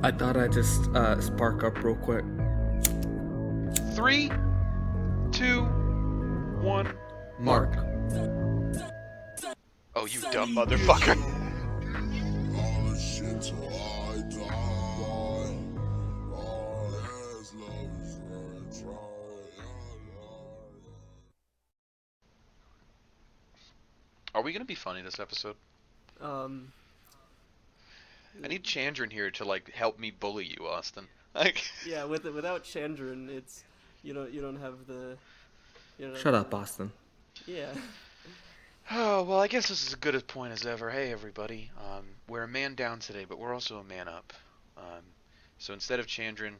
I thought I'd just spark up real quick. 3, 2, 1. Mark. Oh, you dumb motherfucker. Are we gonna be funny this episode? I need Chandran here to like help me bully you, Austin. Like. Yeah, without Chandran, it's you don't have the. Shut up, Austin. Yeah. Oh, well, I guess this is as good a point as ever. Hey, everybody. We're a man down today, but we're also a man up. So instead of Chandran,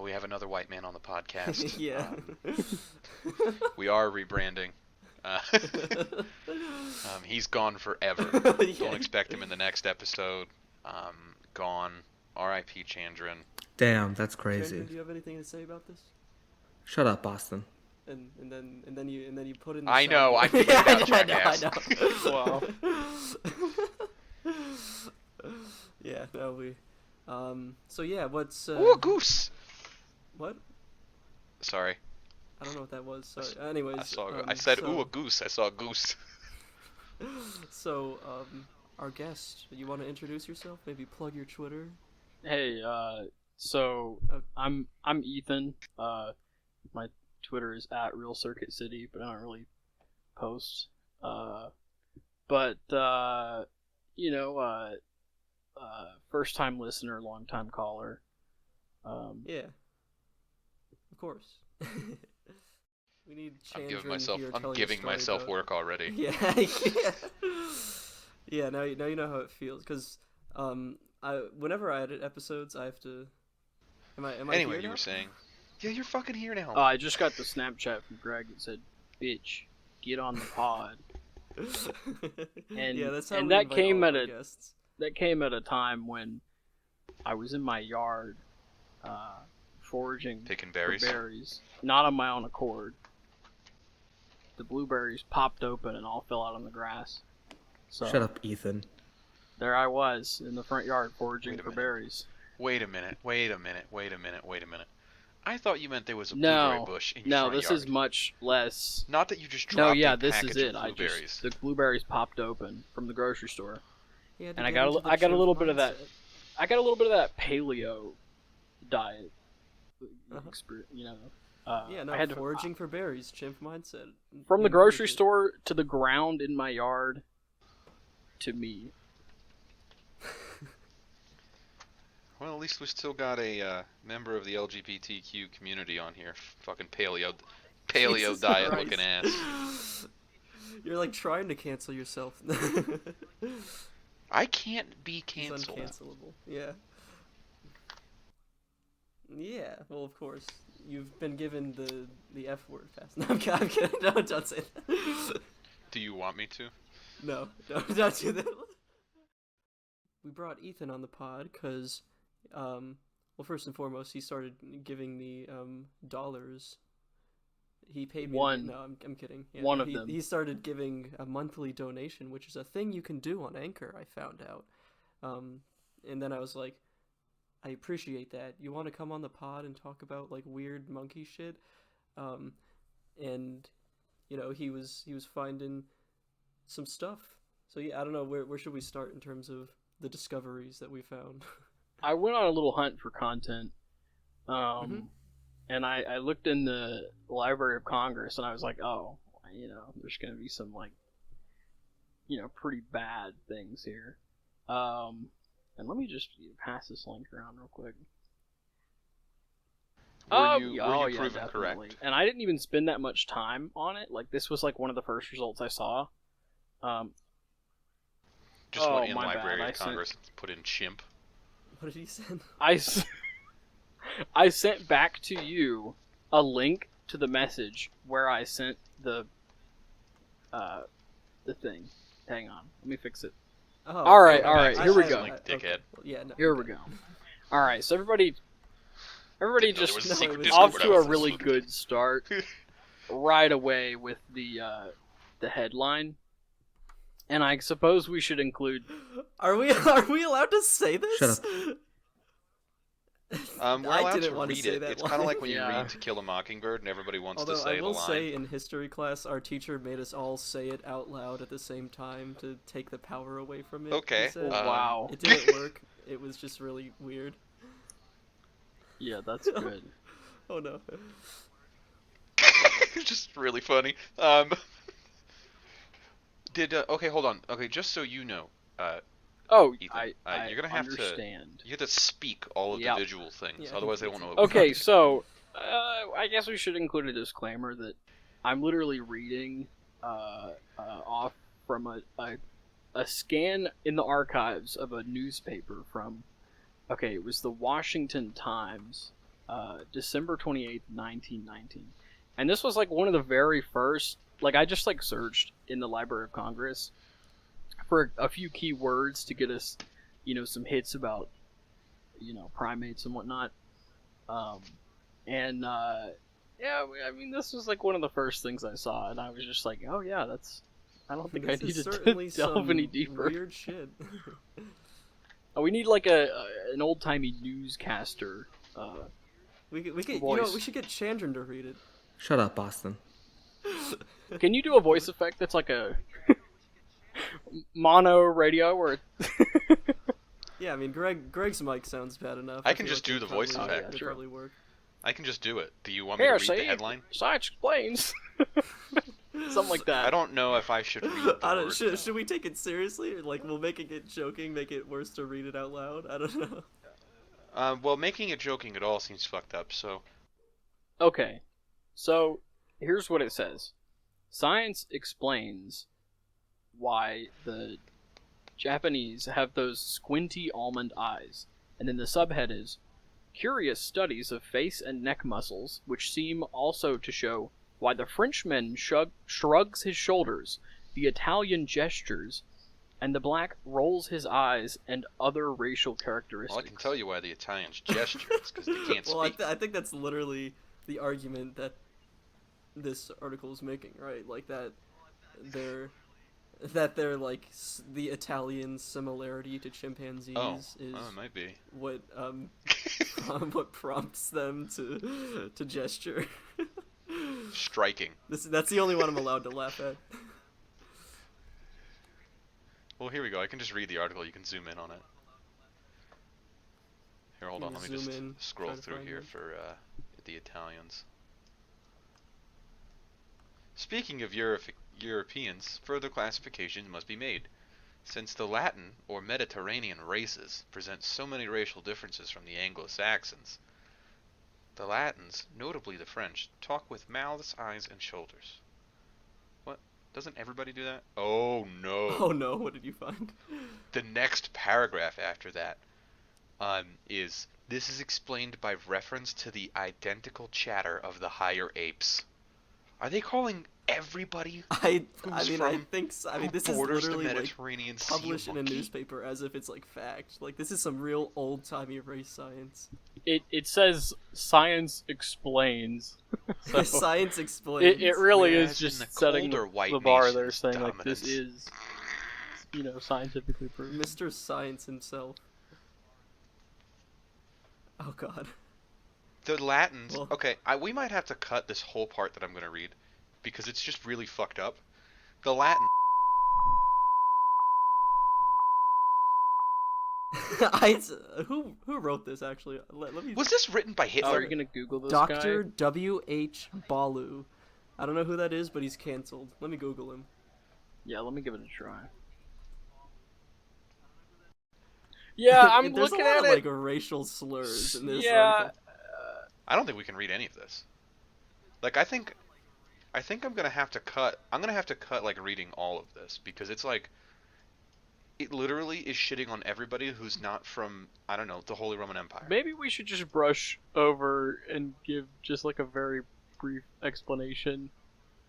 we have another white man on the podcast. Yeah. We are rebranding. He's gone forever. Yeah. Don't expect him in the next episode. Gone. R.I.P. Chandran. Damn, that's crazy. Chandran, do you have anything to say about this? Shut up, Austin. And then you put in. The I know. I soundboard. figured it out, jackass. I know. Wow. Yeah. No, we. So yeah, what's? Ooh, a goose. What? Sorry. I don't know what that was. Sorry. Anyways. I said, ooh, a goose. I saw a goose. So, our guest, you want to introduce yourself? Maybe plug your Twitter. Hey, I'm Ethan. My Twitter is @RealCircuitCity, but I don't really post. First time listener, long time caller. Yeah. Of course. We need Chandran I'm giving myself work already. Yeah. Yeah. Now you know how it feels, because whenever I edit episodes, I have to. Am I Anyway, here you now? were saying. Yeah, you're fucking here now. I just got the Snapchat from Greg that said, "Bitch, get on the pod." And yeah, that's how and we that invite came all at our a guests. that came at a time when I was in my yard, foraging Picking for berries. berries, not on my own accord. The blueberries popped open and all fell out on the grass. So Shut up, Ethan. there I was in the front yard foraging Wait a for minute. berries. Wait a minute. I thought you meant there was a No, blueberry bush in your no, front this yard. is much less. Not that you just No, dropped yeah, a this package is it. of blueberries. The blueberries popped open from the grocery store, Yeah, to and I get got into the I got a chimp little bit of that. mindset. I got a little bit of that paleo diet. You know. Yeah, no, I had foraging for berries, chimp mindset. from the grocery Encourage it. store to the ground in my yard to me. Well, at least we still got a member of the LGBTQ community on here. Fucking paleo Jesus diet Christ. looking ass. You're like trying to cancel yourself. I can't be It's canceled. uncancelable. Yeah. Yeah. Well, of course, you've been given the F word fast. No, I'm kidding. No, don't say that. Do you want me to? No, don't do that. We brought Ethan on the pod because, well, first and foremost, he started giving me dollars. He paid me. One. No, I'm kidding. Yeah, One of he, them. He started giving a monthly donation, which is a thing you can do on Anchor. I found out, and then I was like, I appreciate that. You want to come on the pod and talk about like weird monkey shit, and he was finding some stuff. So yeah, I don't know where should we start in terms of the discoveries that we found. I went on a little hunt for content, and I looked in the Library of Congress, and I was like, oh, there's going to be some like, pretty bad things here. And let me just pass this link around real quick. Were you yeah, proven definitely. correct? And I didn't even spend that much time on it. Like, this was like one of the first results I saw. Just went in my bad. Library of Congress and put in chimp. What did he send? I sent back to you a link to the message where I sent the thing. Hang on, let me fix it. Oh, All right, I here we said go. link, dickhead. Yeah, no. Here we go. All right, so everybody Didn't know there just was a No, secret it was Discord off to a episode. really good start right away with the headline, and I suppose we should include. Are we allowed to say this? Shut up. We're I allowed didn't to want to read say it. that It's kind of line. like when you Yeah. read To Kill a Mockingbird and everybody wants Although to say I will the line. say, in history class, our teacher made us all say it out loud at the same time to take the power away from it. Okay, He said. Wow. It didn't work. It was just really weird. Yeah, that's good. Oh no. just really funny. Okay, hold on. Okay, just so you know, Oh, Ethan, I you're gonna have understand. you have to speak all of Yep. the visual things, Yeah, otherwise they he- won't know what we're Okay, talking so I guess we should include a disclaimer that I'm literally reading off from a scan in the archives of a newspaper from. Okay, it was the Washington Times, December 28th, 1919, and this was like one of the very first. Like I just like searched in the Library of Congress for a few key words to get us, some hits about, primates and whatnot. Yeah, I mean, this was like one of the first things I saw, and I was just like, oh yeah, that's. I don't think This I is needed certainly to delve some any deeper. weird shit. Oh, we need like an old timey newscaster. we could, Voice. we should get Chandran to read it. Shut up, Boston. Can you do a voice effect that's like a mono radio where? Yeah, I mean, Greg's mic sounds bad enough. I can feel just like do it'd the voice probably- effect. it'd Sure. probably work. I can just do it. Do you want me Here, to read the see, headline? science explains. Something like that. I don't know if I should read the I don't. word. Should we take it seriously? Or, like, will making it joking make it worse to read it out loud? I don't know. Well, making it joking at all seems fucked up, so... Okay, so here's what it says. Science explains why the Japanese have those squinty almond eyes. And then the subhead is curious studies of face and neck muscles, which seem also to show why the Frenchman shrugs his shoulders, the Italian gestures, and the black rolls his eyes, and other racial characteristics. Well, I can tell you why the Italians gesture. It's because they can't Well, speak. I think that's literally the argument that this article is making, right? Like that they're like the Italian similarity to chimpanzees is it might be. what what prompts them to gesture. Striking. That's the only one I'm allowed to laugh at. Well, here we go. I can just read the article. You can zoom in on it. Here, hold on. Let me Zoom just in, scroll try to through find here it. for the Italians. Speaking of Europeans, further classification must be made. Since the Latin or Mediterranean races present so many racial differences from the Anglo-Saxons, the Latins, notably the French, talk with mouths, eyes, and shoulders. What? Doesn't everybody do that? Oh no. Oh no, what did you find? The next paragraph after that is, this is explained by reference to the identical chatter of the higher apes. Are they calling everybody I Who's mean, from- I mean, this is borders the literally like Mediterranean Sea published in a monkey? newspaper as if it's like fact. Like this is some real old timey race science. It says science explains. So Science explains. it really Whereas is in just the setting colder white the bar there, nations' saying like this dominance. is, scientifically proven. Mr. Science himself. Oh god. The Latins. Well- Okay, we might have to cut this whole part that I'm going to read because it's just really fucked up. The Latin. Who wrote this actually? Let me. Was this written by Oh, Hitler? are you gonna Google this Dr. guy? W.H. Balu. I don't know who that is, but he's canceled. Let me Google him. Yeah, let me give it a try. Yeah, I'm There's looking a lot at of it. like racial slurs in this Yeah, article. I don't think we can read any of this. Like, I think I'm gonna have to cut. I'm gonna have to cut like reading all of this because it's like, it literally is shitting on everybody who's not from, I don't know, the Holy Roman Empire. maybe we should just brush over and give just like a very brief explanation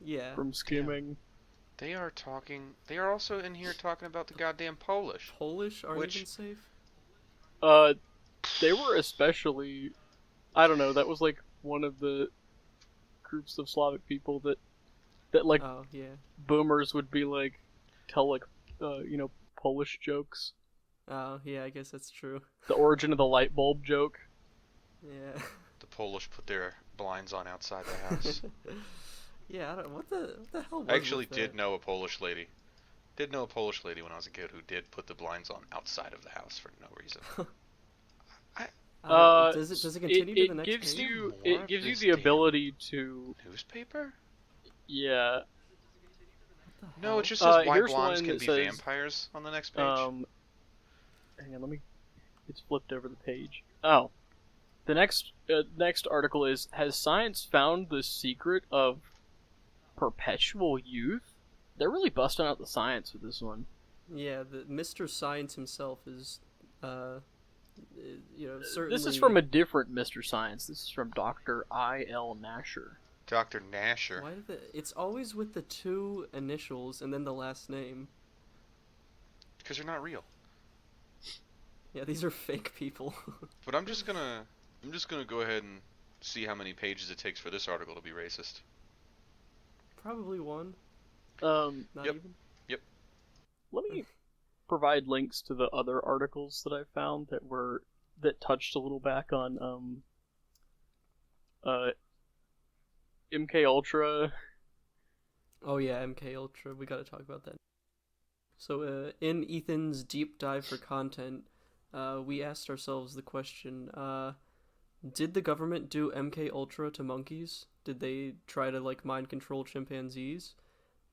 Yeah. from skimming. They are talking. They are also in here talking about the goddamn Polish. Polish aren't Which- even safe. They were especially, I don't know, that was like one of the groups of Slavic people that like Oh yeah. boomers would be like, tell like, Polish jokes. Oh yeah. I guess that's true. The origin of the light bulb joke. Yeah. The Polish put their blinds on outside the house. Yeah, I don't, what the hell was I actually with did that? know a Polish lady. Did know a Polish lady when I was a kid who did put the blinds on outside of the house for no reason. Does it continue to the next gives page? you More it of gives you this the damn ability to Newspaper? yeah. What the No, hell? it just says why Here's blondes one can that be says, vampires on the next page. Hang on, it's flipped over the page. Oh, the next article is: Has science found the secret of perpetual youth? They're really busting out the science with this one. Yeah, the Mr. Science himself is, certainly. This is from a different Mr. Science. This is from Dr. I.L. Nasher. Dr. Nasher. Why did it's always with the two initials and then the last name? Because they're not real. Yeah, these are fake people. But I'm just gonna go ahead and see how many pages it takes for this article to be racist. Probably one. Not Yep. even. Yep. Let me provide links to the other articles that I found that touched a little back on MK Ultra. Oh yeah, MK Ultra. We gotta talk about that. So, in Ethan's deep dive for content, we asked ourselves the question: did the government do MK Ultra to monkeys? Did they try to mind control chimpanzees?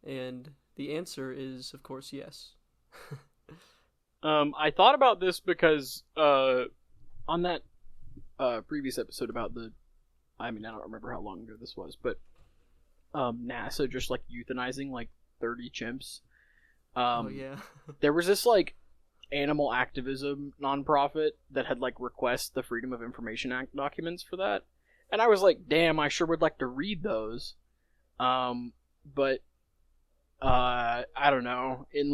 And the answer is, of course, yes. I thought about this because on that previous episode about I don't remember how long ago this was, but NASA just euthanizing 30 chimps. Oh yeah. There was this animal activism nonprofit that had request the Freedom of Information Act documents for that, and I was like, damn, I sure would like to read those. But I don't know, in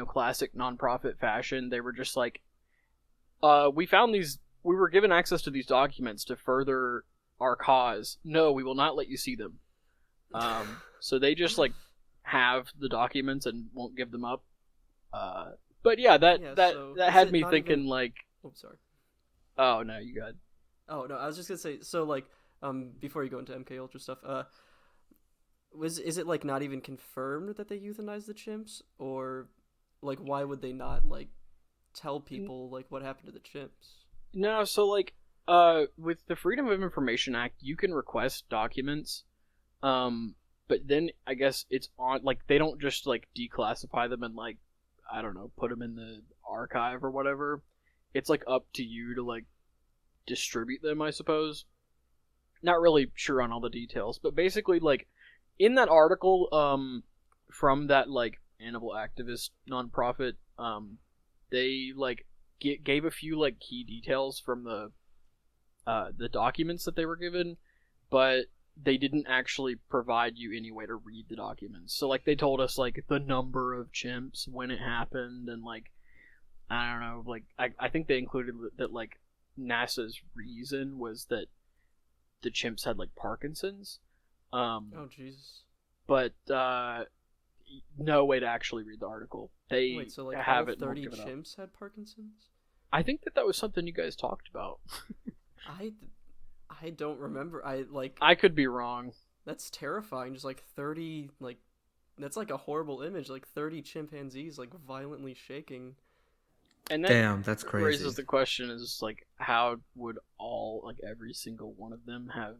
classic nonprofit fashion, they were just we found these, we were given access to these documents to further our cause. No, we will not let you see them. So they just have the documents and won't give them up. But yeah, that had me thinking Oh, sorry. oh no, you got it. Oh no, I was just gonna say, so before you go into MK Ultra stuff, is it not even confirmed that they euthanized the chimps, or why would they not tell people what happened to the chimps? No, so with the Freedom of Information Act, you can request documents, but then I guess it's on they don't just declassify them and I don't know, put them in the archive or whatever. It's up to you to distribute them, I suppose. Not really sure on all the details, but basically in that article from that animal activist nonprofit, they gave a few key details from the documents that they were given, but they didn't actually provide you any way to read the documents. So they told us the number of chimps, when it happened, and I don't know, I think they included that NASA's reason was that the chimps had Parkinson's. Oh Jesus! But no way to actually read the article. They Wait, so have all it. 30 chimps had Parkinson's? I think that was something you guys talked about. I don't remember. I could be wrong. That's terrifying. Just 30 that's a horrible image. 30 chimpanzees violently shaking. And that Damn, that's crazy. raises the question: is how would all every single one of them have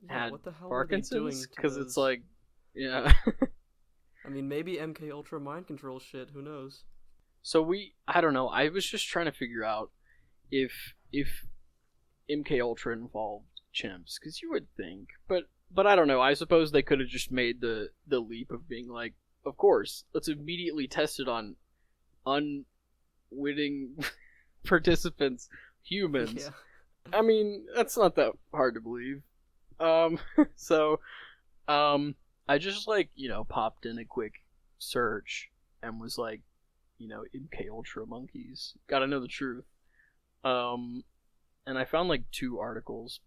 had what the hell Parkinson's? Because it's yeah. I mean, maybe MK Ultra mind control shit. Who knows? So I don't know. I was just trying to figure out if MK Ultra involved chimps, because you would think, but I don't know. I suppose they could have just made the leap of being of course, let's immediately test it on unwitting participants, humans. Yeah. I mean, that's not that hard to believe. So, I just popped in a quick search and was MK Ultra monkeys. Gotta know the truth. And I found 2 articles.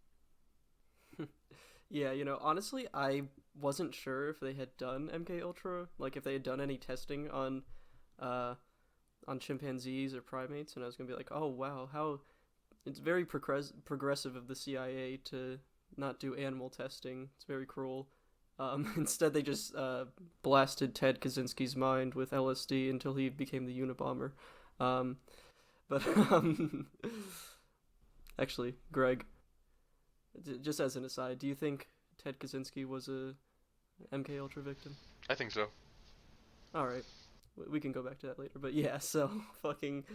Yeah, honestly, I wasn't sure if they had done MK Ultra, if they had done any testing on chimpanzees or primates, and I was gonna be oh wow, it's very progressive of the CIA to not do animal testing. It's very cruel. Instead, they just blasted Ted Kaczynski's mind with LSD until he became the Unabomber. But actually, Greg, just as an aside, do you think Ted Kaczynski was a MK Ultra victim? I think so. All right, we can go back to that later. But yeah, so fucking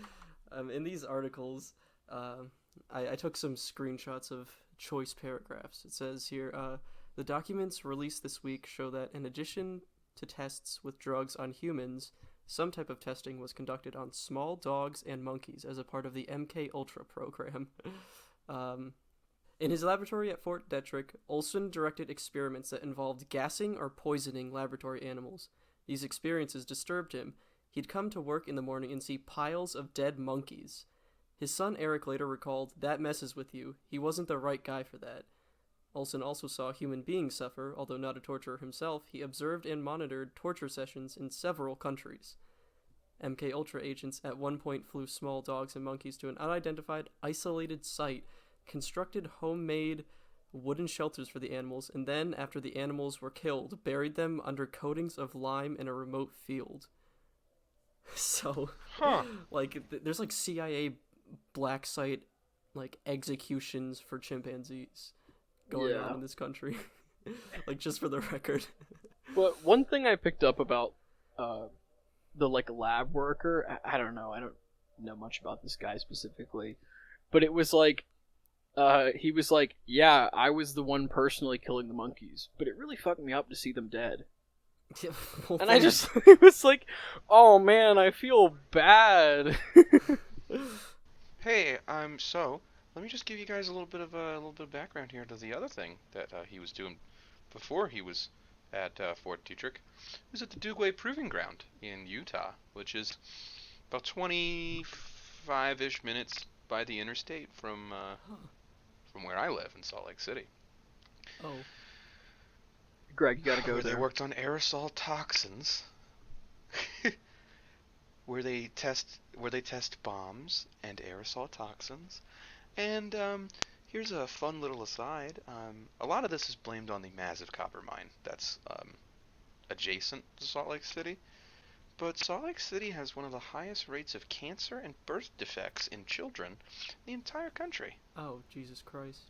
in these articles, I took some screenshots of choice paragraphs. It says here, the documents released this week show that in addition to tests with drugs on humans, some type of testing was conducted on small dogs and monkeys as a part of the MK Ultra program. In his laboratory at Fort Detrick, Olson directed experiments that involved gassing or poisoning laboratory animals. These experiences disturbed him. He'd come to work in the morning and see piles of dead monkeys. His son Eric later recalled, "That messes with you. He wasn't the right guy for that." Olson also saw human beings suffer, although not a torturer himself. He observed and monitored torture sessions in several countries. MK Ultra agents at one point flew small dogs and monkeys to an unidentified, isolated site, constructed homemade wooden shelters for the animals, and then, after the animals were killed, buried them under coatings of lime in a remote field. So, there's like CIA black site, like, executions for chimpanzees going on in this country. Like, just for the record. But one thing I picked up about the like lab worker, I don't know much about this guy specifically, but it was like he was like, yeah, I was the one personally killing the monkeys, but it really fucked me up to see them dead. Well, and I just it was like, oh man, I feel bad. Hey, so let me just give you guys a little bit of background here to the other thing that he was doing before he was at Fort Detrick. He was at the Dugway Proving Ground in Utah, which is about 25-ish minutes by the interstate from where I live in Salt Lake City. Oh. Greg, you gotta go where there. They worked on aerosol toxins. where they test bombs and aerosol toxins. And here's a fun little aside. A lot of this is blamed on the massive copper mine that's adjacent to Salt Lake City. But Salt Lake City has one of the highest rates of cancer and birth defects in children in the entire country. Oh, Jesus Christ.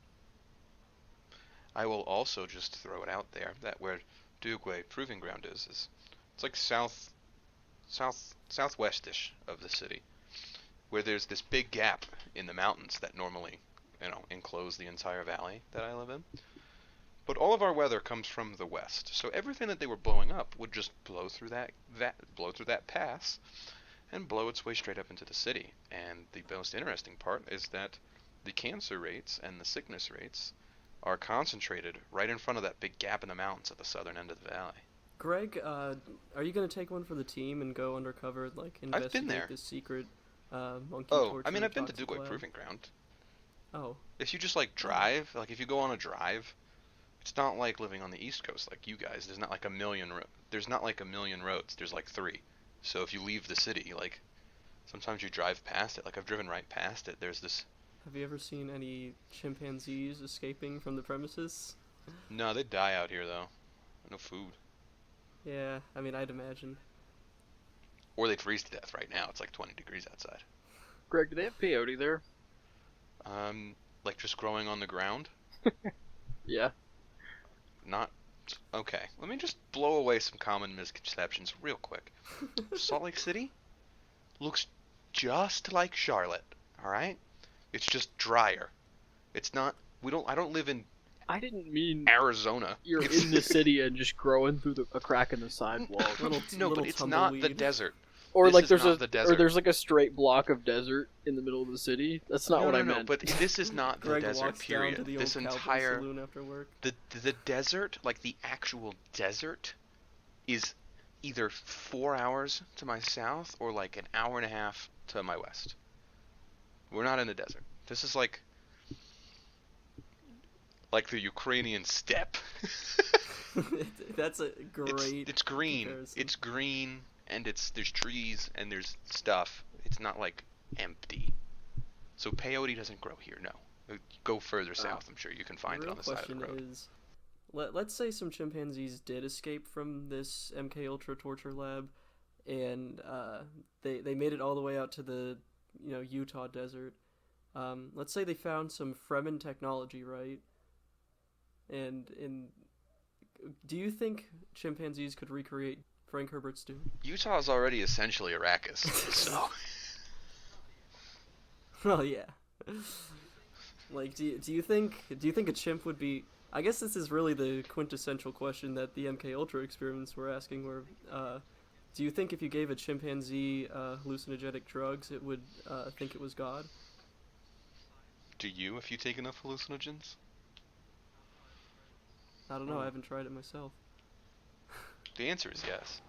I will also just throw it out there that where Dugway Proving Ground is it's like southwestish of the city, where there's this big gap in the mountains that normally, enclose the entire valley that I live in. But all of our weather comes from the west, so everything that they were blowing up would just blow through that pass, and blow its way straight up into the city. And the most interesting part is that the cancer rates and the sickness rates are concentrated right in front of that big gap in the mountains at the southern end of the valley. Greg, are you gonna take one for the team and go undercover, like investigate I've been there. this secret monkey torture? I mean, I've been to toxic Dugway lab? Proving Ground. Oh. If you just drive, if you go on a drive, it's not like living on the East Coast like you guys. There's not like a million roads. There's like 3. So if you leave the city, sometimes you drive past it. I've driven right past it. There's this. Have you ever seen any chimpanzees escaping from the premises? No, they die out here though. No food. Yeah, I mean, I'd imagine. Or they'd freeze to death right now. It's like 20 degrees outside. Greg, do they have peyote there? Just growing on the ground? Yeah. Not. Okay, let me just blow away some common misconceptions real quick. Salt Lake City looks just like Charlotte, alright? It's just drier. It's not. I don't live in I didn't mean Arizona. you're in the city and just growing through a crack in the sidewalk. No, but it's not the desert. Or This is there's not the desert. there's a straight block of desert in the middle of the city. That's not what I meant. But this is not the Greg desert. walks Period. down to the This old Cowboy entire saloon after work. the desert, the actual desert, is either 4 hours to my south or an hour and a half to my west. We're not in the desert. This is like the Ukrainian steppe. That's a great. It's green. comparison. It's green, and there's trees and there's stuff. It's not empty. So peyote doesn't grow here, no. Go further south, I'm sure you can find it on the side of the road. The real question is, let's say some chimpanzees did escape from this MK Ultra torture lab, and they made it all the way out to the Utah desert. Let's say they found some Fremen technology, right? And do you think chimpanzees could recreate Frank Herbert's stew? Utah is already essentially Arrakis, so. Well, yeah. Like, do you think a chimp would be? I guess this is really the quintessential question that the MK Ultra experiments were asking. Where, do you think if you gave a chimpanzee hallucinogenic drugs, it would think it was God? Do you, if you take enough hallucinogens? I don't know. I haven't tried it myself. The answer is yes.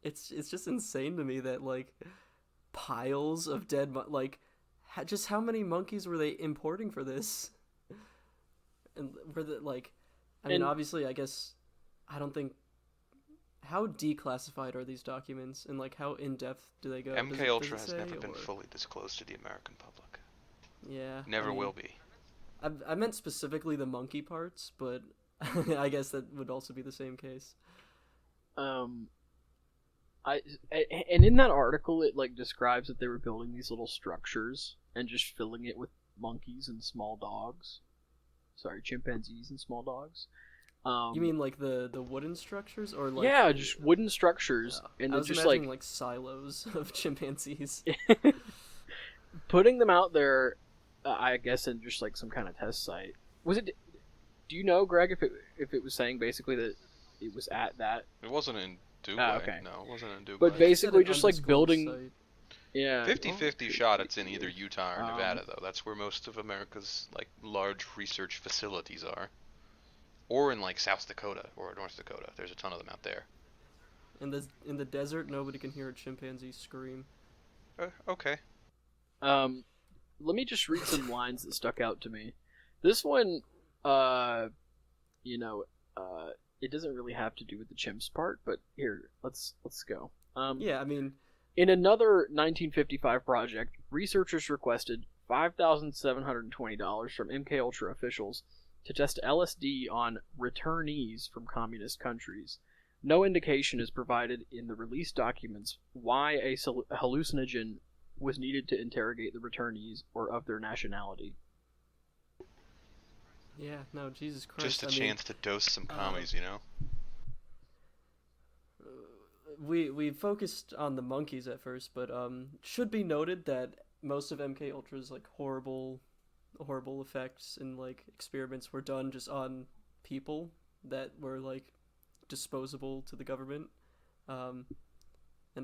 It's just insane to me that like piles of dead just how many monkeys were they importing for this? And were the I mean, obviously, I guess I don't think. How declassified are these documents, and like how in depth do they go? MK Ultra has never been fully disclosed to the American public. Yeah. Never will be. I meant specifically the monkey parts, but I guess that would also be the same case. And in that article, it like describes that they were building these little structures and just filling it with monkeys and small dogs. Sorry, chimpanzees and small dogs. You mean like the wooden structures, or like? Yeah, just wooden structures, and I was just imagining like silos of chimpanzees. Putting them out there, I guess, in just like some kind of test site. Was it? Do you know, Greg, if it was saying basically that it was at that? It wasn't in Dubai. Okay. No, it wasn't in Dubai. But basically, just like building. Site. Yeah. 50-50 shot it's in either Utah or Nevada, though. That's where most of America's like large research facilities are. Or in like South Dakota or North Dakota. There's a ton of them out there. In the desert, nobody can hear a chimpanzee scream. Okay. Let me just read some lines that stuck out to me. This one, it doesn't really have to do with the chimps part, but here, let's go. Yeah, I mean, in another 1955 project, researchers requested $5,720 from MK Ultra officials to test LSD on returnees from communist countries. No indication is provided in the release documents why a hallucinogen was needed to interrogate the returnees or of their nationality. Yeah, no, Jesus Christ. Just a chance to dose some commies, We focused on the monkeys at first, but should be noted that most of MK Ultra's like horrible effects and like experiments were done just on people that were like disposable to the government, and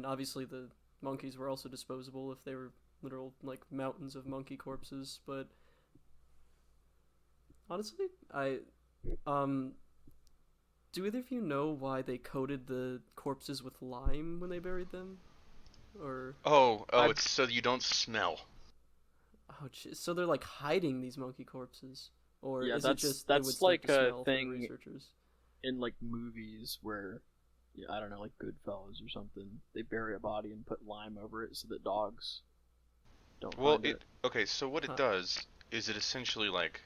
obviously the monkeys were also disposable if they were literal like mountains of monkey corpses. But honestly, do either of you know why they coated the corpses with lime when they buried them? Or it's so you don't smell. Oh, so they're like hiding these monkey corpses, or yeah, is it just that's like a thing researchers? In like movies where, I don't know, like Goodfellas or something. They bury a body and put lime over it so that dogs don't. Well, find it. Okay. So what it does is it essentially like.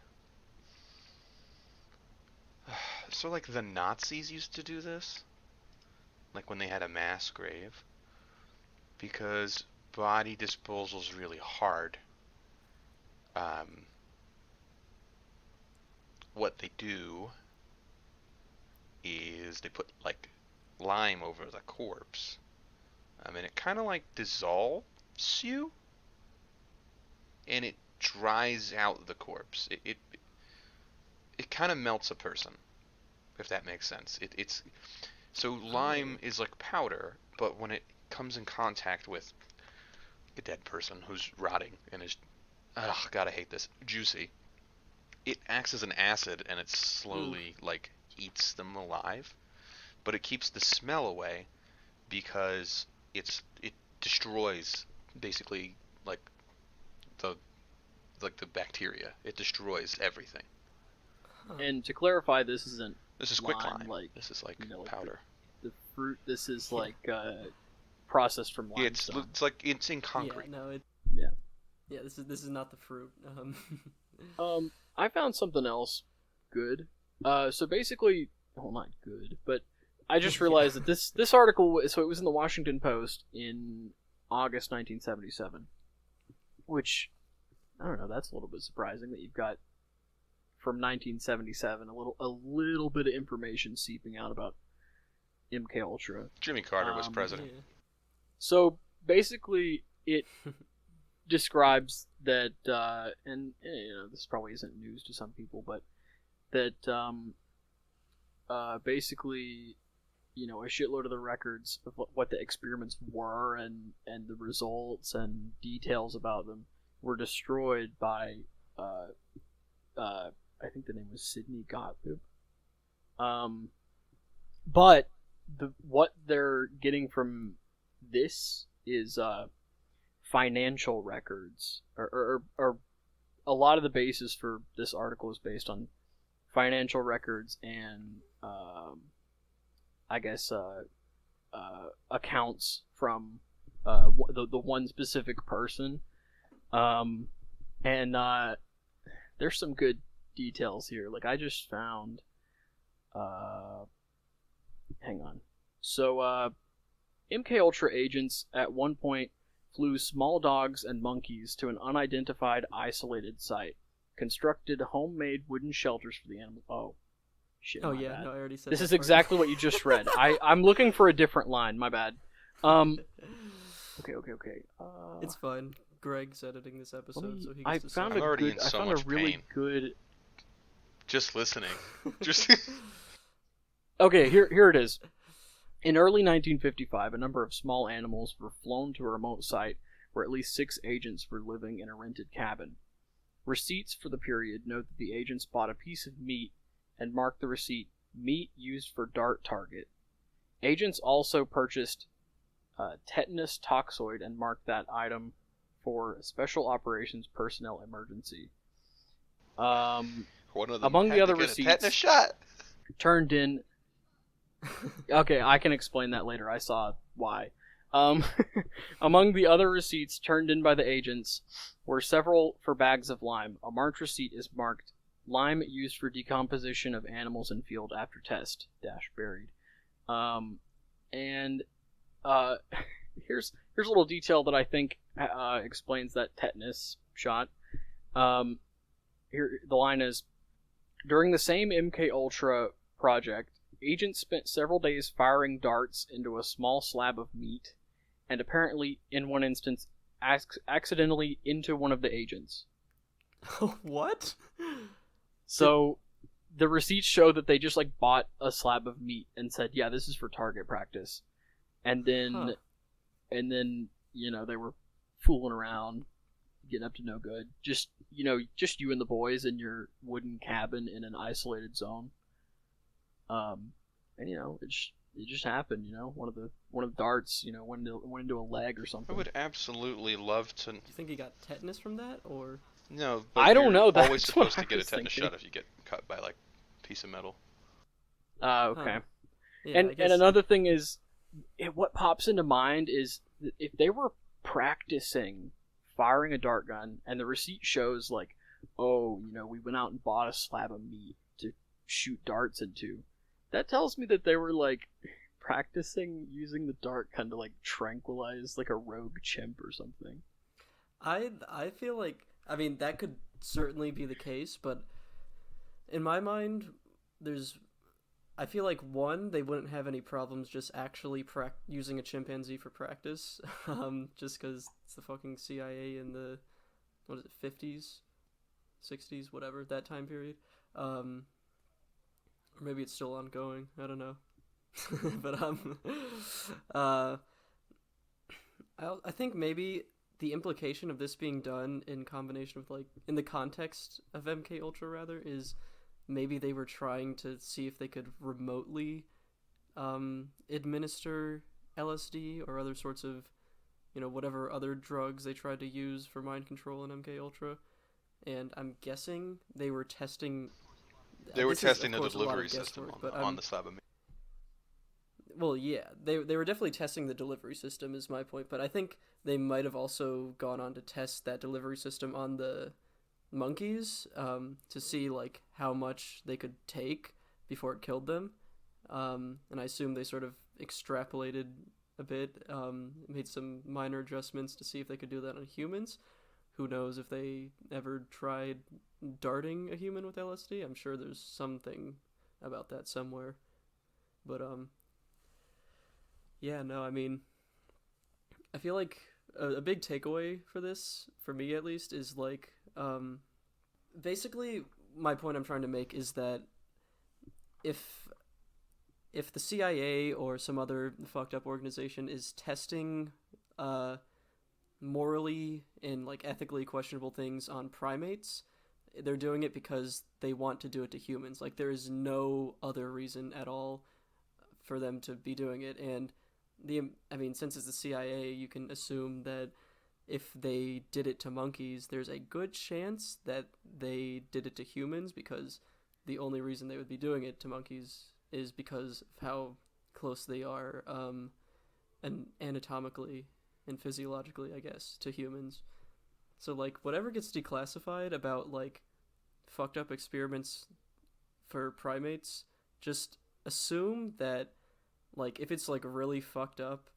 So like the Nazis used to do this, like when they had a mass grave, because body disposal is really hard. What they do is they put like lime over the corpse. And it kind of like dissolves you, and it dries out the corpse. It kind of melts a person, if that makes sense. So lime is like powder, but when it comes in contact with a dead person who's rotting and is, God, I hate this, juicy, it acts as an acid and it slowly like eats them alive, but it keeps the smell away because it destroys basically like the bacteria. It destroys everything. And to clarify, this isn't. This is lime, quicklime. Like, this is like like powder. The fruit. This is like processed from Yeah, it's limestone. like it's in concrete. Yeah, no, Yeah. Yeah, this is not the fruit. I found something else good. So basically, well, not good, but I just realized that this article, so it was in the Washington Post in August 1977, which, I don't know, that's a little bit surprising that you've got from 1977 a little bit of information seeping out about MK Ultra. Jimmy Carter was president. Yeah. So basically, it describes that, and this probably isn't news to some people, but that basically, a shitload of the records of what the experiments were and the results and details about them were destroyed by, I think the name was Sidney Gottlieb. But what they're getting from this is financial records, or a lot of the basis for this article is based on financial records and I guess accounts from the one specific person, and there's some good details here. Like I just found, hang on. So MK Ultra agents at one point flew small dogs and monkeys to an unidentified isolated site, constructed homemade wooden shelters for the animals. Oh, shit. Oh my yeah, bad. no, I already said This that is part. exactly what you just read. I'm looking for a different line. My bad. Okay. It's fine. Greg's editing this episode, so he I gets to found say I'm a already good. in I so found much a really pain. good. Just listening. Just Okay, here it is. In early 1955, a number of small animals were flown to a remote site where at least 6 agents were living in a rented cabin. Receipts for the period note that the agents bought a piece of meat and marked the receipt "meat used for dart target." Agents also purchased tetanus toxoid and marked that item for special operations personnel emergency. one of them Among had the other to get receipts- a tetanus shot. Turned in. Okay, I can explain that later. I saw why. Among the other receipts turned in by the agents were several for bags of lime. A marked receipt is marked "lime used for decomposition of animals in field after test - buried." And here's a little detail that I think explains that tetanus shot. Here the line is: during the same MK Ultra project, agents spent several days firing darts into a small slab of meat, and apparently, in one instance, accidentally into one of the agents. What? So, the receipts show that they just bought a slab of meat and said, "Yeah, this is for target practice," and then, they were fooling around, getting up to no good. Just you and the boys in your wooden cabin in an isolated zone. And it just happened. One of the darts, went into a leg or I something. would absolutely love to. Do you think he got tetanus from that, or? No, but I don't you're know, always that's what supposed to I get a was tetanus thinking. shot if you get cut by a piece of metal. Okay. Huh. Yeah, And I guess... another thing is, what pops into mind is if they were practicing firing a dart gun, and the receipt shows we went out and bought a slab of meat to shoot darts into. That tells me that they were practicing using the dart gun to tranquilize a rogue chimp or something. I feel that could certainly be the case, but in my mind, I feel like one, they wouldn't have any problems just actually using a chimpanzee for practice, just because it's the fucking CIA in the 50s, 60s, whatever, that time period. Or maybe it's still ongoing. I don't know. But I think maybe the implication of this being done in combination with in the context of MK Ultra rather is maybe they were trying to see if they could remotely administer LSD or other sorts of whatever other drugs they tried to use for mind control in MK Ultra, and I'm guessing they were testing. They were This is, of testing the course, a lot of delivery system guesswork, on but the slab of meat. Well, yeah, they were definitely testing the delivery system, is my point, but I think they might have also gone on to test that delivery system on the monkeys, to see like how much they could take before it killed them. And I assume they sort of extrapolated a bit, made some minor adjustments to see if they could do that on humans. Who knows if they ever tried darting a human with LSD? I'm sure there's something about that somewhere. But yeah, no, I mean, I feel like a big takeaway for this, for me at least, is like, basically my point I'm trying to make is that if the CIA or some other fucked up organization is testing morally and like ethically questionable things on primates, they're doing it because they want to do it to humans. Like, there is no other reason at all for them to be doing it. And since it's the CIA, you can assume that if they did it to monkeys, there's a good chance that they did it to humans, because the only reason they would be doing it to monkeys is because of how close they are, and anatomically and physiologically, I guess, to humans. So, like, whatever gets declassified about, like, fucked up experiments for primates, just assume that, like, if it's, like, really fucked up,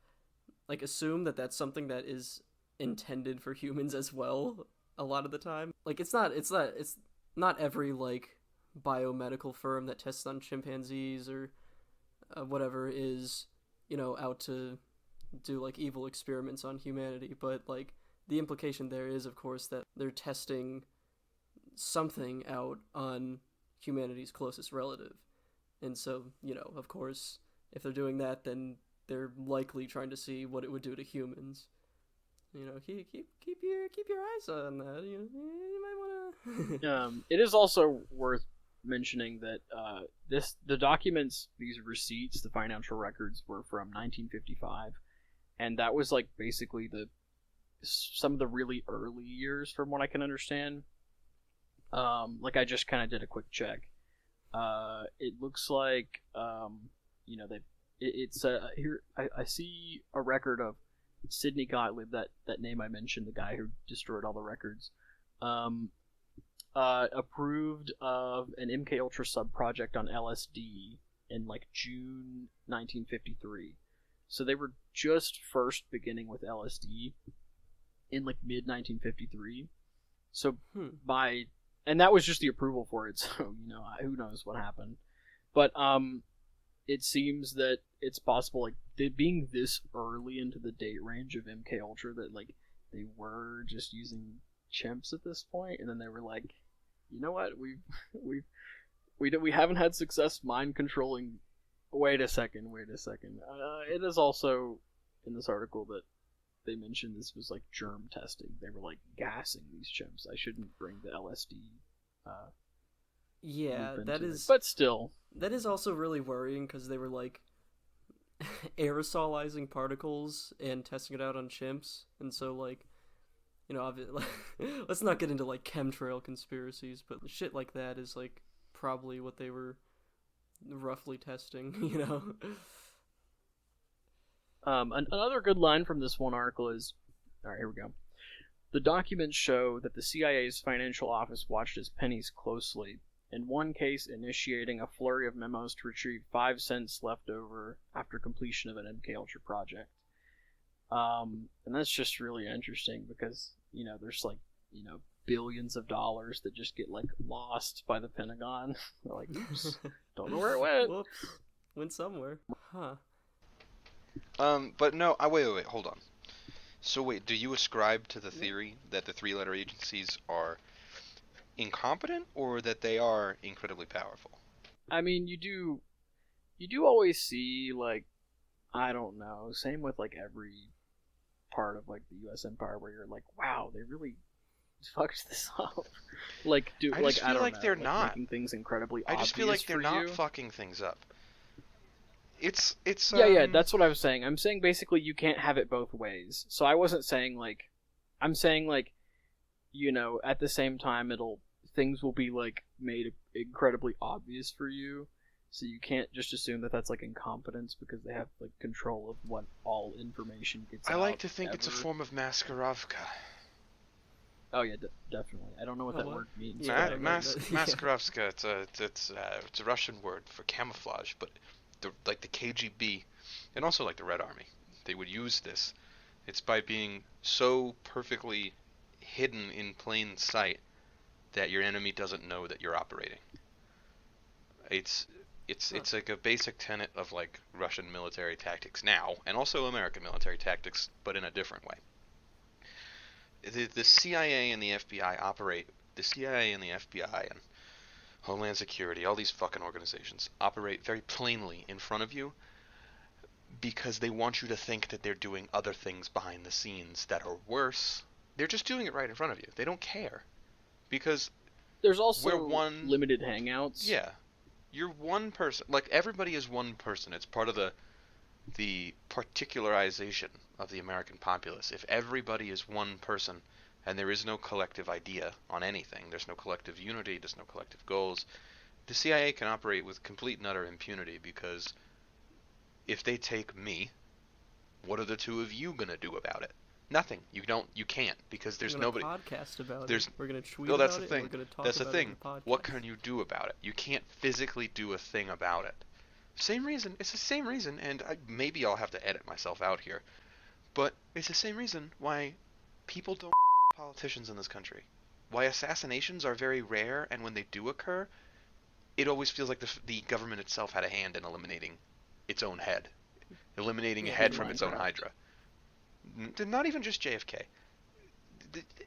like, assume that that's something that is intended for humans as well a lot of the time. Like, it's not every, like, biomedical firm that tests on chimpanzees or whatever is, out to do, like, evil experiments on humanity, but, like, the implication there is, of course, that they're testing something out on humanity's closest relative. And so, of course, if they're doing that, then they're likely trying to see what it would do to humans. Keep your eyes on that. You might want to. It is also worth mentioning that the documents, these receipts, the financial records, were from 1955, and that was like basically some of the really early years, from what I can understand. Like, I just kind of did a quick check. It looks like it's here. I see a record of Sidney Gottlieb, that name I mentioned, the guy who destroyed all the records, approved of an MK Ultra sub project on LSD in like June 1953. So they were just first beginning with LSD in like mid 1953. So and that was just the approval for it. So who knows what happened, but it seems that it's possible, like, being this early into the date range of MK Ultra, that like they were just using chimps at this point, and then they were like, you know what, we haven't had success mind controlling. Wait a second. It is also in this article that they mentioned this was like germ testing. They were like gassing these chimps. I shouldn't bring the LSD. Yeah, that is. But still, that is also really worrying, because they were like aerosolizing particles and testing it out on chimps, and so like, let's not get into like chemtrail conspiracies, but shit like that is like probably what they were roughly testing. Another good line from this one article is, all right, here we go. The documents show that the CIA's financial office watched his pennies closely, in one case initiating a flurry of memos to retrieve 5 cents left over after completion of an MK Ultra project. And that's just really interesting, because, there's like, billions of dollars that just get like lost by the Pentagon. They're like, oops, don't know where it went. Whoops, went somewhere. Huh. But no, wait, hold on. So wait, do you ascribe to the theory that the three-letter agencies are incompetent, or that they are incredibly powerful? I mean, you do always see, like, I don't know, same with like every part of like the U.S. empire, where you're like, wow, they really fucked this up. Like, I just feel like they're like not making things incredibly I just feel like they're not you. fucking things up. It's yeah, that's what I was saying. I'm saying basically you can't have it both ways. So I wasn't saying like, I'm saying like, at the same time things will be like made incredibly obvious for you, So you can't just assume that that's like incompetence because they have like control of what all information gets I out. like to think it's a ever. form of Maskarovka. Oh yeah, definitely. I don't know what that what? word means. Yeah, but Maskarovska. It's a Russian word for camouflage, but like the KGB, and also like the Red Army, they would use this. It's by being so perfectly hidden in plain sight that your enemy doesn't know that you're operating. It's like a basic tenet of like Russian military tactics now, and also American military tactics, but in a different way. The CIA and the FBI operate. The CIA and the FBI and Homeland Security, all these fucking organizations, operate very plainly in front of you because they want you to think that they're doing other things behind the scenes that are worse. They're just doing it right in front of you. They don't care. Because there's also we're one limited hangouts. Yeah. You're one person. Like, everybody is one person. It's part of the particularization of the American populace. If everybody is one person and there is no collective idea on anything, there's no collective unity, there's no collective goals, the CIA can operate with complete and utter impunity because if they take me, what are the two of you going to do about it? Nothing. You can't, because there's we're gonna nobody. podcast about There's it. We're gonna tweet No, that's about the it. thing. And we're gonna talk That's the about thing. it in the podcast. What can you do about it? You can't physically do a thing about it. Same reason. It's the same reason, and maybe I'll have to edit myself out here, but it's the same reason why people don't politicians in this country. Why assassinations are very rare, and when they do occur, it always feels like the government itself had a hand in eliminating its own head, eliminating a head from its own hydra. Not even just JFK.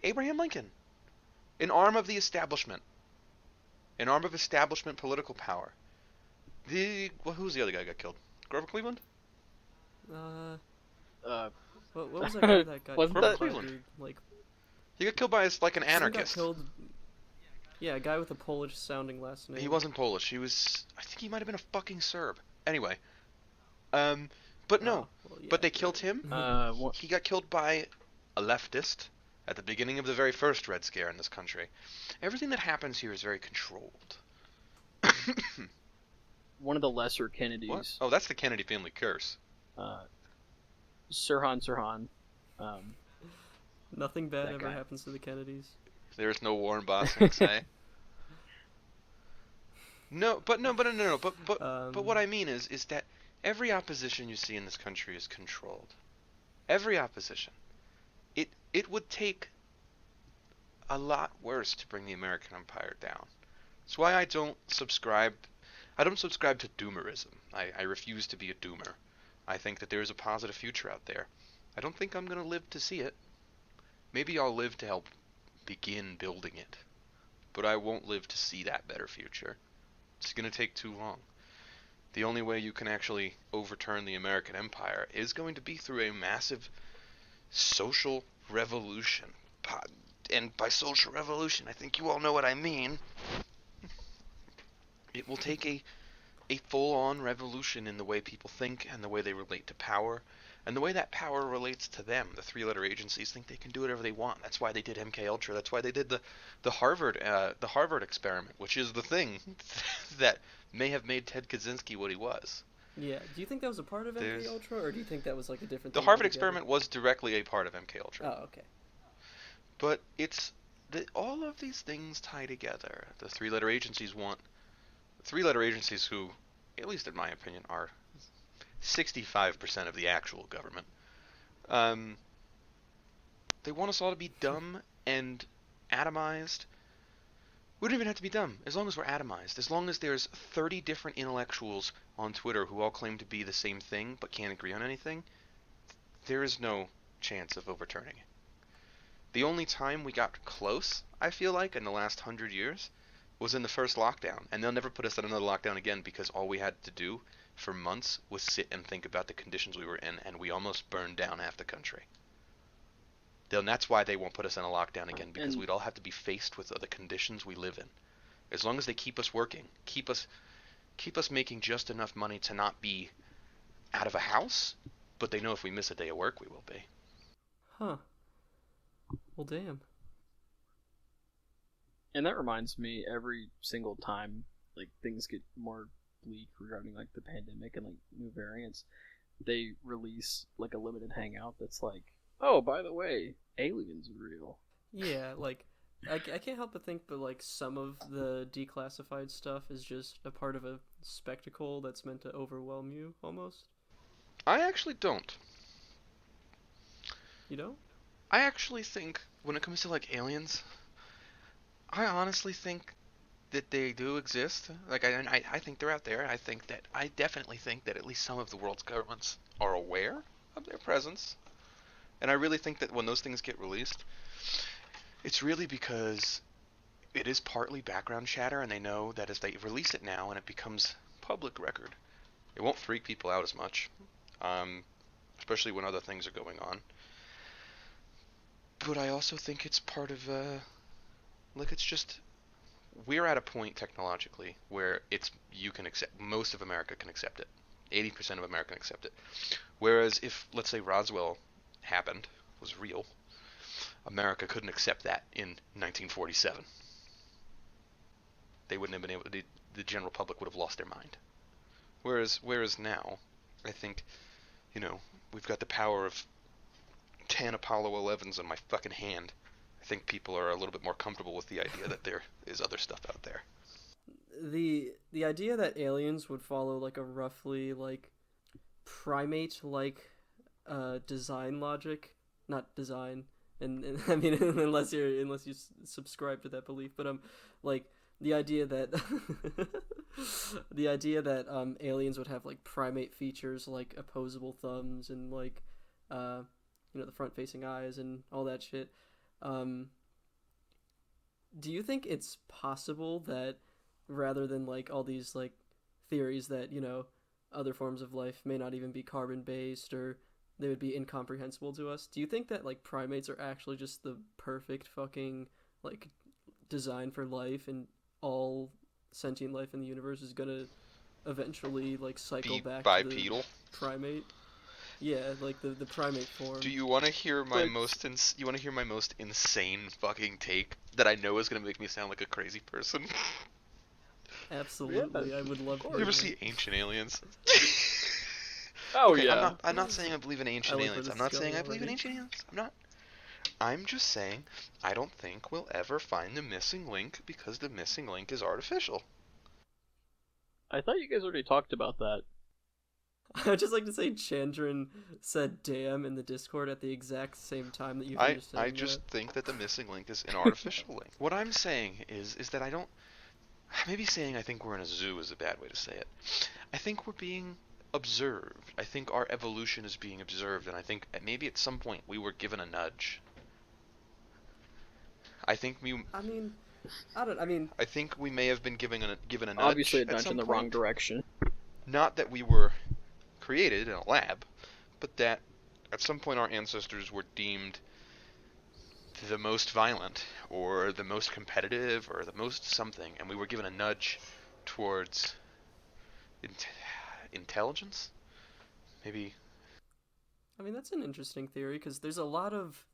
Abraham Lincoln, an arm of the establishment, an arm of establishment political power. Who's the other guy who got killed? Grover Cleveland? What was that guy that got Wasn't killed that by Cleveland? the, like, He got killed by an someone anarchist. Got killed, yeah, a guy with a Polish sounding last name. He wasn't Polish. He was. I think he might have been a fucking Serb. Anyway, but no. Well, yeah, But they killed him. He got killed by a leftist at the beginning of the very first Red Scare in this country. Everything that happens here is very controlled. One of the lesser Kennedys. What? Oh, that's the Kennedy family curse. Sirhan. Nothing bad That ever guy. happens to the Kennedys. There's no Warren Boston say. But what I mean is that every opposition you see in this country is controlled. Every opposition. It would take a lot worse to bring the American empire down. That's why I don't subscribe to doomerism. I refuse to be a doomer. I think that there is a positive future out there. I don't think I'm going to live to see it. Maybe I'll live to help begin building it. But I won't live to see that better future. It's going to take too long. The only way you can actually overturn the American empire is going to be through a massive social revolution. And by social revolution, I think you all know what I mean. It will take a full-on revolution in the way people think and the way they relate to power and the way that power relates to them. The three-letter agencies think they can do whatever they want. That's why they did MKUltra. That's why they did the Harvard experiment, which is the thing that may have made Ted Kaczynski what he was. Yeah. Do you think that was a part of MKUltra, or do you think that was like a different? The thing Harvard altogether? experiment was directly a part of MKUltra. Oh, okay. But it's all of these things tie together. The three-letter agencies who, at least in my opinion, are 65% of the actual government. They want us all to be dumb and atomized. We don't even have to be dumb, as long as we're atomized. As long as there's 30 different intellectuals on Twitter who all claim to be the same thing but can't agree on anything, there is no chance of overturning it. The only time we got close, I feel like, in the last 100 years, was in the first lockdown. And they'll never put us in another lockdown again because all we had to do for months was sit and think about the conditions we were in, and we almost burned down half the country. Then that's why they won't put us in a lockdown again, because we'd all have to be faced with the conditions we live in. As long as they keep us working, keep us making just enough money to not be out of a house, but they know if we miss a day of work, we will be. Huh. Well, damn. And that reminds me, every single time like things get more bleak regarding like the pandemic and like new variants, they release like a limited hangout that's like, oh, by the way, aliens are real. Yeah, like I can't help but think, but like some of the declassified stuff is just a part of a spectacle that's meant to overwhelm you almost. I actually don't. You know? I actually think when it comes to like aliens, I honestly think that they do exist. Like I think they're out there. I definitely think that at least some of the world's governments are aware of their presence. And I really think that when those things get released, it's really because it is partly background chatter, and they know that if they release it now and it becomes public record, it won't freak people out as much, especially when other things are going on. But I also think it's part of, it's just, we're at a point technologically where you can accept, most of America can accept it. 80% of America can accept it. Whereas if, let's say, Roswell happened, was real, America couldn't accept that in 1947. They wouldn't have been able to, the general public would have lost their mind. Whereas now, I think, we've got the power of 10 Apollo 11s on my fucking hand. I think people are a little bit more comfortable with the idea that there is other stuff out there. The idea that aliens would follow like a roughly like primate like design logic, not design, and I mean unless you subscribe to that belief, but like the idea that aliens would have like primate features like opposable thumbs and like the front facing eyes and all that shit. Do you think it's possible that rather than like all these like theories that other forms of life may not even be carbon based or they would be incomprehensible to us, do you think that like primates are actually just the perfect fucking like design for life, and all sentient life in the universe is gonna eventually like cycle back bipedal? to the primate? Yeah, like the primate form. Do you want to hear my most insane fucking take that I know is gonna make me sound like a crazy person? Absolutely, yeah, I would love to. You ever see Ancient Aliens? Oh okay, yeah. I'm not saying I believe in Ancient Aliens. I'm not saying I believe in already. Ancient Aliens. I'm not. I'm just saying I don't think we'll ever find the missing link because the missing link is artificial. I thought you guys already talked about that. I'd just like to say Chandran said "damn" in the Discord at the exact same time that you finished saying I just think that the missing link is an artificial link. What I'm saying is that I don't. Maybe saying I think we're in a zoo is a bad way to say it. I think we're being observed. I think our evolution is being observed, and I think maybe at some point we were given a nudge. I think we may have been given a nudge. Obviously, a nudge in the wrong direction. Not that we were created in a lab, but that at some point our ancestors were deemed the most violent, or the most competitive, or the most something, and we were given a nudge towards intelligence? Maybe. I mean, that's an interesting theory, because there's a lot of